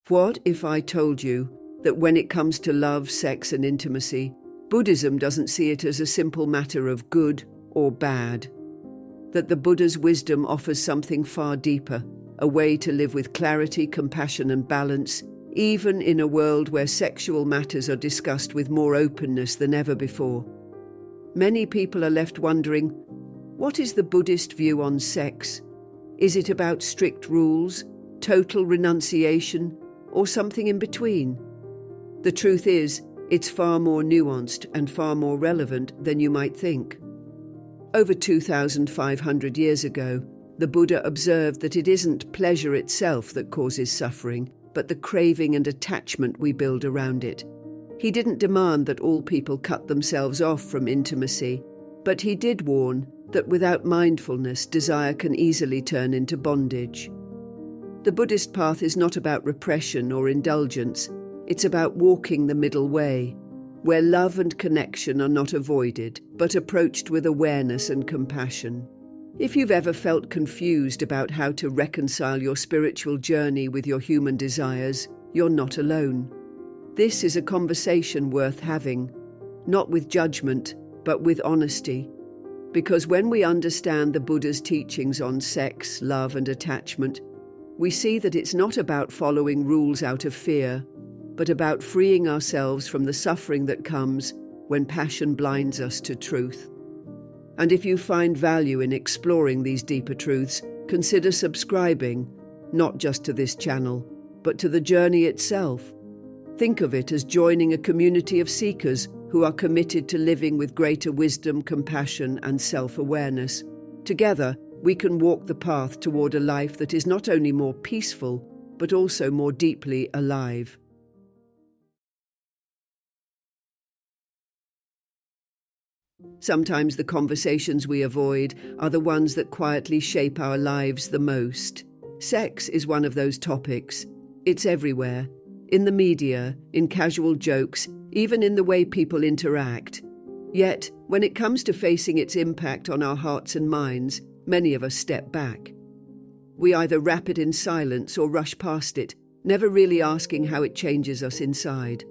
What if I told you that when it comes to love, sex, and intimacy, Buddhism doesn't see it as a simple matter of good or bad? That the Buddha's wisdom offers something far deeper, a way to live with clarity, compassion, and balance, even in a world where sexual matters are discussed with more openness than ever before. Many people are left wondering, what is the Buddhist view on sex? Is it about strict rules, total renunciation, or something in between? The truth is, it's far more nuanced and far more relevant than you might think. Over 2,500 years ago, the Buddha observed that it isn't pleasure itself that causes suffering, but the craving and attachment we build around it. He didn't demand that all people cut themselves off from intimacy, but he did warn that without mindfulness, desire can easily turn into bondage. The Buddhist path is not about repression or indulgence. It's about walking the middle way, where love and connection are not avoided, but approached with awareness and compassion. If you've ever felt confused about how to reconcile your spiritual journey with your human desires, you're not alone. This is a conversation worth having, not with judgment, but with honesty. Because when we understand the Buddha's teachings on sex, love, and attachment, we see that it's not about following rules out of fear, but about freeing ourselves from the suffering that comes when passion blinds us to truth. And if you find value in exploring these deeper truths, consider subscribing, not just to this channel, but to the journey itself. Think of it as joining a community of seekers who are committed to living with greater wisdom, compassion, and self-awareness. Together, we can walk the path toward a life that is not only more peaceful, but also more deeply alive. Sometimes the conversations we avoid are the ones that quietly shape our lives the most. Sex is one of those topics. It's everywhere. In the media, in casual jokes, even in the way people interact. Yet, when it comes to facing its impact on our hearts and minds, many of us step back. We either wrap it in silence or rush past it, never really asking how it changes us inside.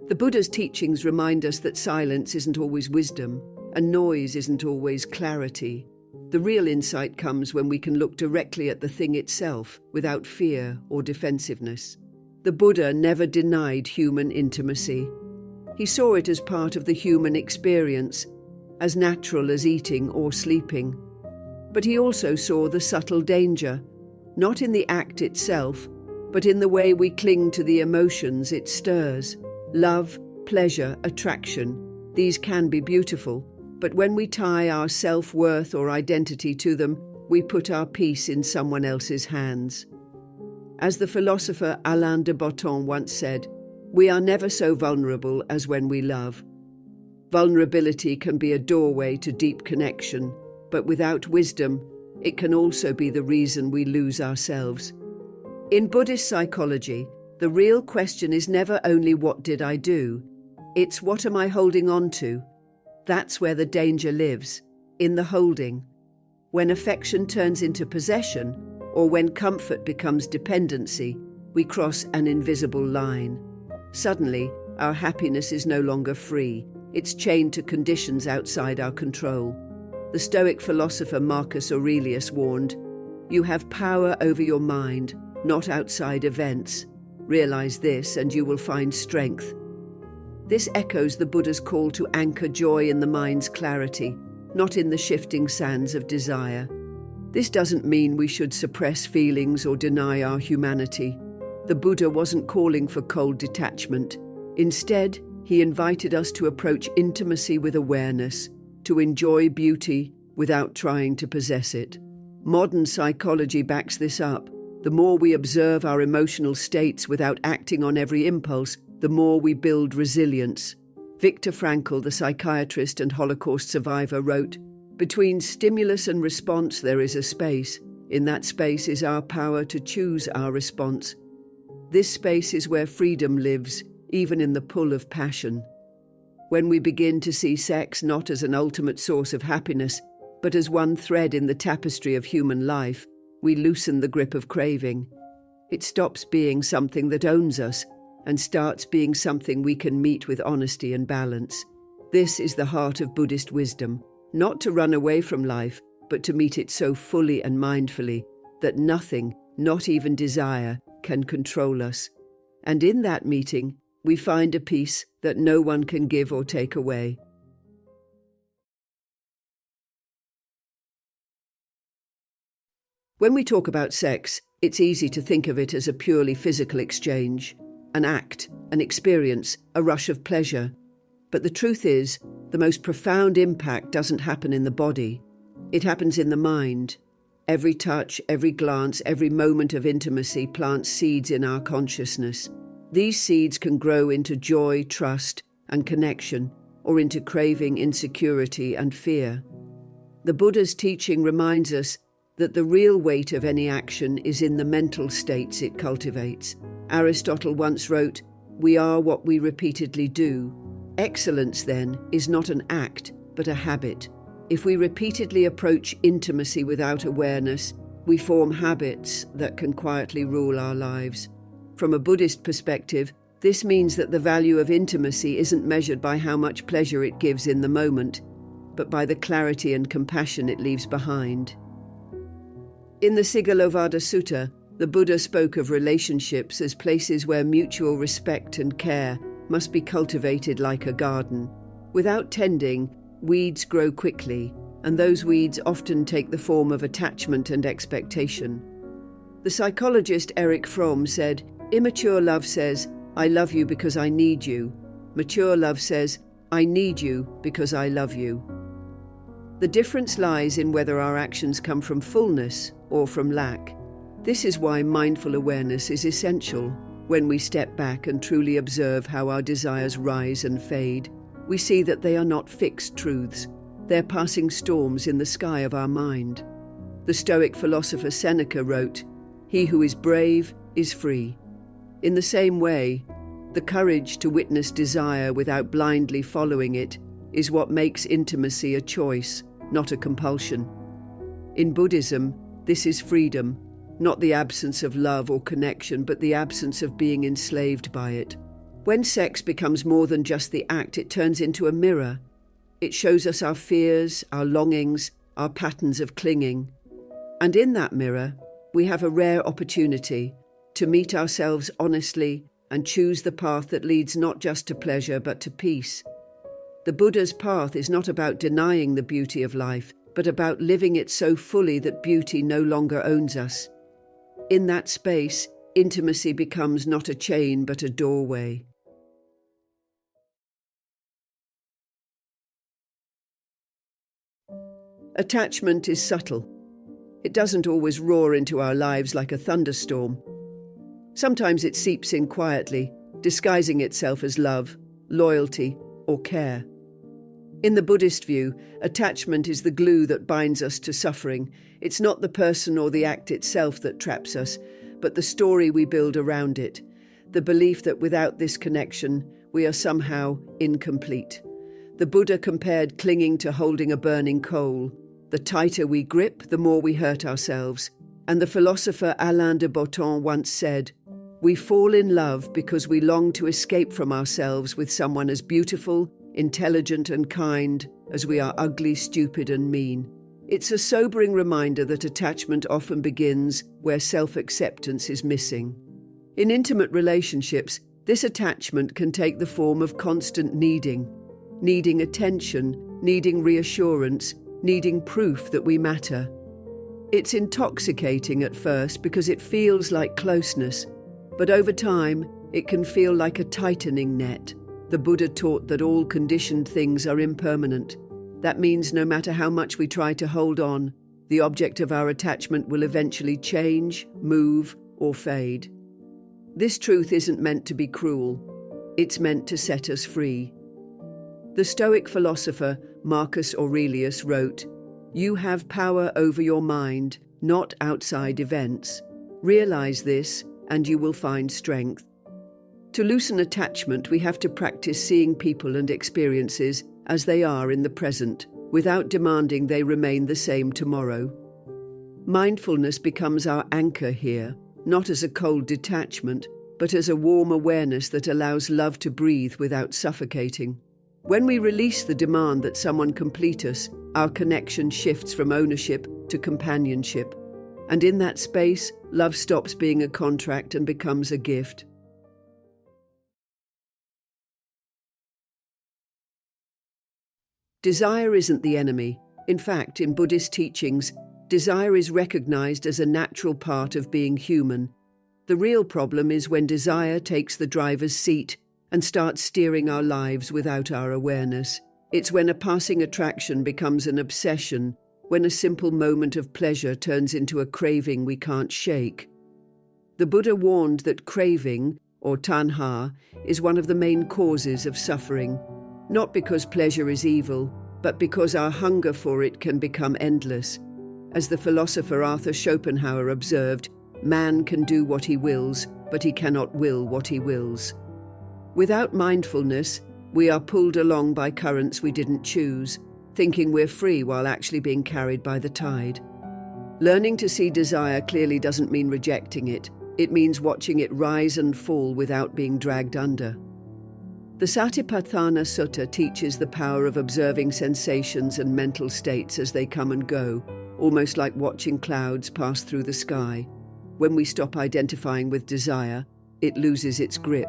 The Buddha's teachings remind us that silence isn't always wisdom, and noise isn't always clarity. The real insight comes when we can look directly at the thing itself, without fear or defensiveness. The Buddha never denied human intimacy. He saw it as part of the human experience, as natural as eating or sleeping. But he also saw the subtle danger, not in the act itself, but in the way we cling to the emotions it stirs. Love, pleasure, attraction, these can be beautiful, but when we tie our self-worth or identity to them, we put our peace in someone else's hands. As the philosopher Alain de Botton once said, we are never so vulnerable as when we love. Vulnerability can be a doorway to deep connection, but without wisdom, it can also be the reason we lose ourselves. In Buddhist psychology, the real question is never only what did I do, it's what am I holding on to? That's where the danger lives, in the holding. When affection turns into possession, or when comfort becomes dependency, we cross an invisible line. Suddenly, our happiness is no longer free. It's chained to conditions outside our control. The Stoic philosopher Marcus Aurelius warned, "You have power over your mind, not outside events. Realize this and you will find strength." This echoes the Buddha's call to anchor joy in the mind's clarity, not in the shifting sands of desire. This doesn't mean we should suppress feelings or deny our humanity. The Buddha wasn't calling for cold detachment. Instead, he invited us to approach intimacy with awareness, to enjoy beauty without trying to possess it. Modern psychology backs this up. The more we observe our emotional states without acting on every impulse, the more we build resilience. Viktor Frankl, the psychiatrist and Holocaust survivor, wrote, "Between stimulus and response there is a space. In that space is our power to choose our response. This space is where freedom lives, even in the pull of passion." When we begin to see sex not as an ultimate source of happiness, but as one thread in the tapestry of human life, we loosen the grip of craving. It stops being something that owns us and starts being something we can meet with honesty and balance. This is the heart of Buddhist wisdom, not to run away from life, but to meet it so fully and mindfully that nothing, not even desire, can control us. And in that meeting, we find a peace that no one can give or take away. When we talk about sex, it's easy to think of it as a purely physical exchange, an act, an experience, a rush of pleasure. But the truth is, the most profound impact doesn't happen in the body. It happens in the mind. Every touch, every glance, every moment of intimacy plants seeds in our consciousness. These seeds can grow into joy, trust, and connection, or into craving, insecurity, and fear. The Buddha's teaching reminds us that the real weight of any action is in the mental states it cultivates. Aristotle once wrote, "We are what we repeatedly do." Excellence, then, is not an act, but a habit. If we repeatedly approach intimacy without awareness, we form habits that can quietly rule our lives. From a Buddhist perspective, this means that the value of intimacy isn't measured by how much pleasure it gives in the moment, but by the clarity and compassion it leaves behind. In the Sigalovada Sutta, the Buddha spoke of relationships as places where mutual respect and care must be cultivated like a garden. Without tending, weeds grow quickly, and those weeds often take the form of attachment and expectation. The psychologist Erich Fromm said, "Immature love says, 'I love you because I need you.' Mature love says, 'I need you because I love you.'" The difference lies in whether our actions come from fullness or from lack. This is why mindful awareness is essential. When we step back and truly observe how our desires rise and fade, we see that they are not fixed truths. They're passing storms in the sky of our mind. The Stoic philosopher Seneca wrote, "He who is brave is free." In the same way, the courage to witness desire without blindly following it is what makes intimacy a choice, not a compulsion. In Buddhism, this is freedom, not the absence of love or connection, but the absence of being enslaved by it. When sex becomes more than just the act, it turns into a mirror. It shows us our fears, our longings, our patterns of clinging. And in that mirror, we have a rare opportunity to meet ourselves honestly and choose the path that leads not just to pleasure but to peace. The Buddha's path is not about denying the beauty of life, but about living it so fully that beauty no longer owns us. In that space, intimacy becomes not a chain but a doorway. Attachment is subtle. It doesn't always roar into our lives like a thunderstorm. Sometimes it seeps in quietly, disguising itself as love, loyalty, or care. In the Buddhist view, attachment is the glue that binds us to suffering. It's not the person or the act itself that traps us, but the story we build around it, the belief that without this connection, we are somehow incomplete. The Buddha compared clinging to holding a burning coal. The tighter we grip, the more we hurt ourselves. And the philosopher Alain de Botton once said, "We fall in love because we long to escape from ourselves with someone as beautiful, intelligent and kind as we are ugly, stupid and mean." It's a sobering reminder that attachment often begins where self-acceptance is missing. In intimate relationships, this attachment can take the form of constant needing attention, needing reassurance, needing proof that we matter. It's intoxicating at first because it feels like closeness, but over time, it can feel like a tightening net. The Buddha taught that all conditioned things are impermanent. That means no matter how much we try to hold on, the object of our attachment will eventually change, move, or fade. This truth isn't meant to be cruel. It's meant to set us free. The Stoic philosopher Marcus Aurelius wrote, "You have power over your mind, not outside events. Realize this, and you will find strength." To loosen attachment, we have to practice seeing people and experiences as they are in the present, without demanding they remain the same tomorrow. Mindfulness becomes our anchor here, not as a cold detachment, but as a warm awareness that allows love to breathe without suffocating. When we release the demand that someone complete us, our connection shifts from ownership to companionship. And in that space, love stops being a contract and becomes a gift. Desire isn't the enemy. In fact, in Buddhist teachings, desire is recognized as a natural part of being human. The real problem is when desire takes the driver's seat and starts steering our lives without our awareness. It's when a passing attraction becomes an obsession, when a simple moment of pleasure turns into a craving we can't shake. The Buddha warned that craving, or tanha, is one of the main causes of suffering, not because pleasure is evil, but because our hunger for it can become endless. As the philosopher Arthur Schopenhauer observed, man can do what he wills, but he cannot will what he wills. Without mindfulness, we are pulled along by currents we didn't choose, thinking we're free while actually being carried by the tide. Learning to see desire clearly doesn't mean rejecting it. It means watching it rise and fall without being dragged under. The Satipatthana Sutta teaches the power of observing sensations and mental states as they come and go, almost like watching clouds pass through the sky. When we stop identifying with desire, it loses its grip.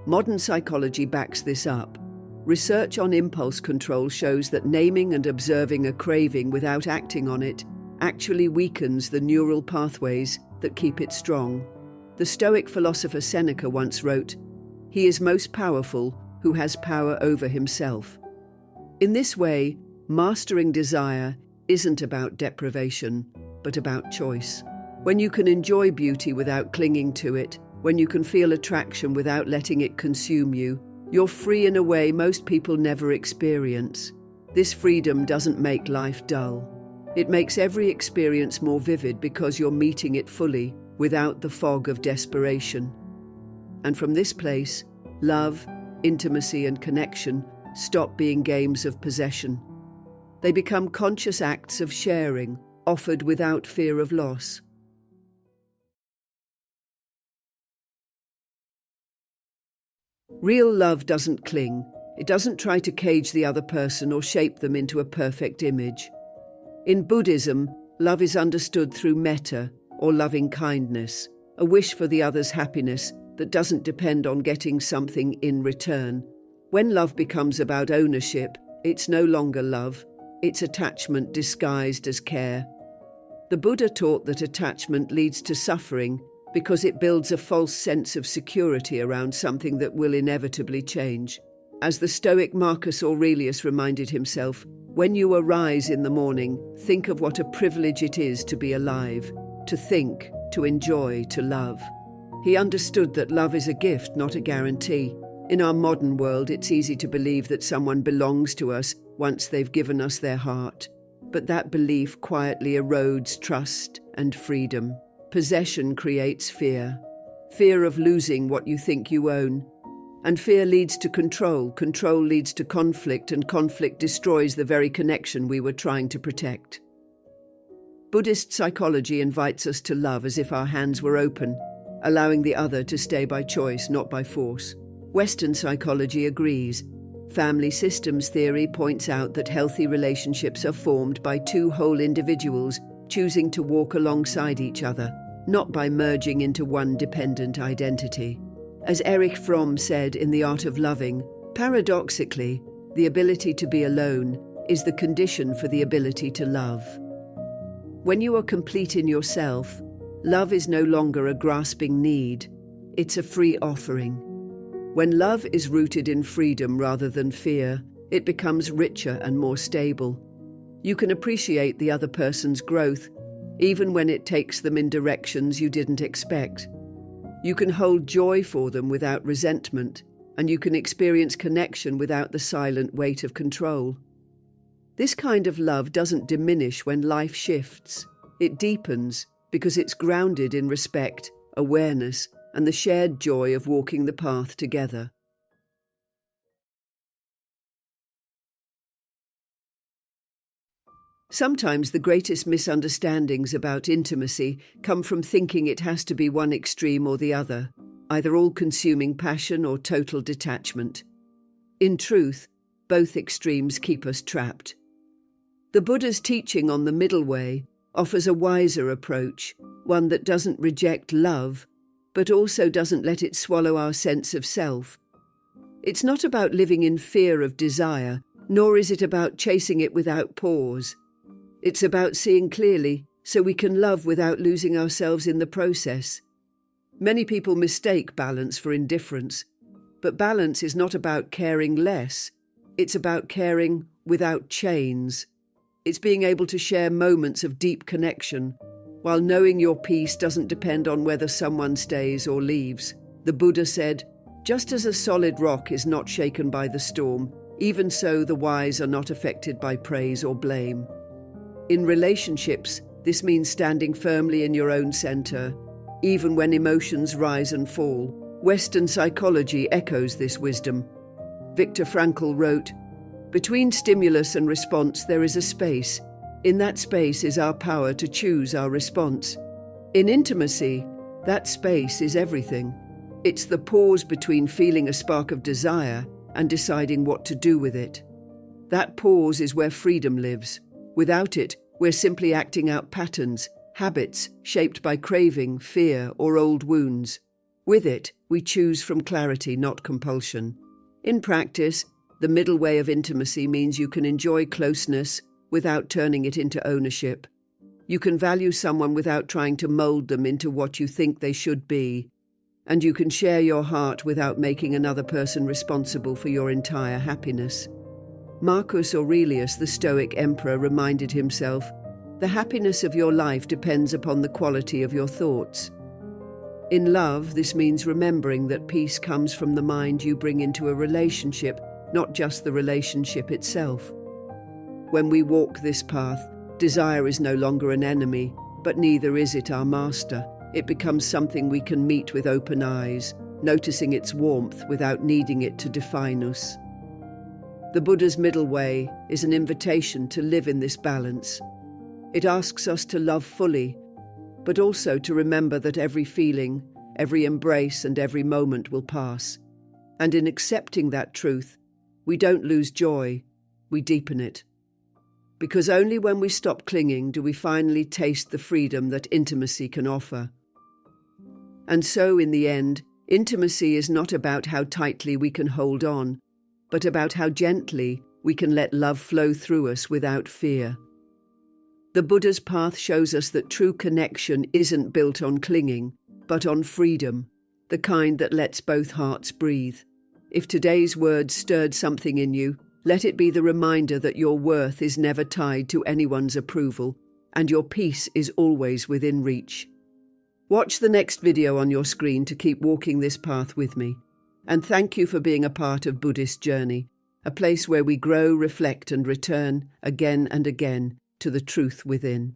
Modern psychology backs this up. Research on impulse control shows that naming and observing a craving without acting on it actually weakens the neural pathways that keep it strong. The Stoic philosopher Seneca once wrote, "He is most powerful who has power over himself." In this way, mastering desire isn't about deprivation, but about choice. When you can enjoy beauty without clinging to it, when you can feel attraction without letting it consume you, you're free in a way most people never experience. This freedom doesn't make life dull. It makes every experience more vivid because you're meeting it fully, without the fog of desperation. And from this place, love, intimacy, and connection stop being games of possession. They become conscious acts of sharing, offered without fear of loss. Real love doesn't cling. It doesn't try to cage the other person or shape them into a perfect image. In Buddhism, love is understood through metta, or loving kindness, a wish for the other's happiness that doesn't depend on getting something in return. When love becomes about ownership, it's no longer love, it's attachment disguised as care. The Buddha taught that attachment leads to suffering because it builds a false sense of security around something that will inevitably change. As the Stoic Marcus Aurelius reminded himself, when you arise in the morning, think of what a privilege it is to be alive, to think, to enjoy, to love. He understood that love is a gift, not a guarantee. In our modern world, it's easy to believe that someone belongs to us once they've given us their heart. But that belief quietly erodes trust and freedom. Possession creates fear. Fear of losing what you think you own. And fear leads to control. Control leads to conflict, and conflict destroys the very connection we were trying to protect. Buddhist psychology invites us to love as if our hands were open, allowing the other to stay by choice, not by force. Western psychology agrees. Family systems theory points out that healthy relationships are formed by two whole individuals choosing to walk alongside each other, not by merging into one dependent identity. As Erich Fromm said in The Art of Loving, paradoxically, the ability to be alone is the condition for the ability to love. When you are complete in yourself, love is no longer a grasping need, it's a free offering. When love is rooted in freedom rather than fear, it becomes richer and more stable. You can appreciate the other person's growth, even when it takes them in directions you didn't expect. You can hold joy for them without resentment, and you can experience connection without the silent weight of control. This kind of love doesn't diminish when life shifts. It deepens because it's grounded in respect, awareness, and the shared joy of walking the path together. Sometimes the greatest misunderstandings about intimacy come from thinking it has to be one extreme or the other, either all-consuming passion or total detachment. In truth, both extremes keep us trapped. The Buddha's teaching on the middle way offers a wiser approach, one that doesn't reject love, but also doesn't let it swallow our sense of self. It's not about living in fear of desire, nor is it about chasing it without pause. It's about seeing clearly so we can love without losing ourselves in the process. Many people mistake balance for indifference, but balance is not about caring less. It's about caring without chains. It's being able to share moments of deep connection, while knowing your peace doesn't depend on whether someone stays or leaves. The Buddha said, "Just as a solid rock is not shaken by the storm, even so the wise are not affected by praise or blame." In relationships, this means standing firmly in your own center, even when emotions rise and fall. Western psychology echoes this wisdom. Viktor Frankl wrote, "Between stimulus and response there is a space. In that space is our power to choose our response." In intimacy, that space is everything. It's the pause between feeling a spark of desire and deciding what to do with it. That pause is where freedom lives. Without it, we're simply acting out patterns, habits shaped by craving, fear, or old wounds. With it, we choose from clarity, not compulsion. In practice, the middle way of intimacy means you can enjoy closeness without turning it into ownership. You can value someone without trying to mold them into what you think they should be. And you can share your heart without making another person responsible for your entire happiness. Marcus Aurelius, the Stoic emperor, reminded himself, "The happiness of your life depends upon the quality of your thoughts." In love, this means remembering that peace comes from the mind you bring into a relationship, not just the relationship itself. When we walk this path, desire is no longer an enemy, but neither is it our master. It becomes something we can meet with open eyes, noticing its warmth without needing it to define us. The Buddha's middle way is an invitation to live in this balance. It asks us to love fully, but also to remember that every feeling, every embrace, and every moment will pass. And in accepting that truth, we don't lose joy, we deepen it. Because only when we stop clinging do we finally taste the freedom that intimacy can offer. And so, in the end, intimacy is not about how tightly we can hold on, but about how gently we can let love flow through us without fear. The Buddha's path shows us that true connection isn't built on clinging, but on freedom, the kind that lets both hearts breathe. If today's words stirred something in you, let it be the reminder that your worth is never tied to anyone's approval, and your peace is always within reach. Watch the next video on your screen to keep walking this path with me. And thank you for being a part of Buddhist Journey, a place where we grow, reflect, and return again and again to the truth within.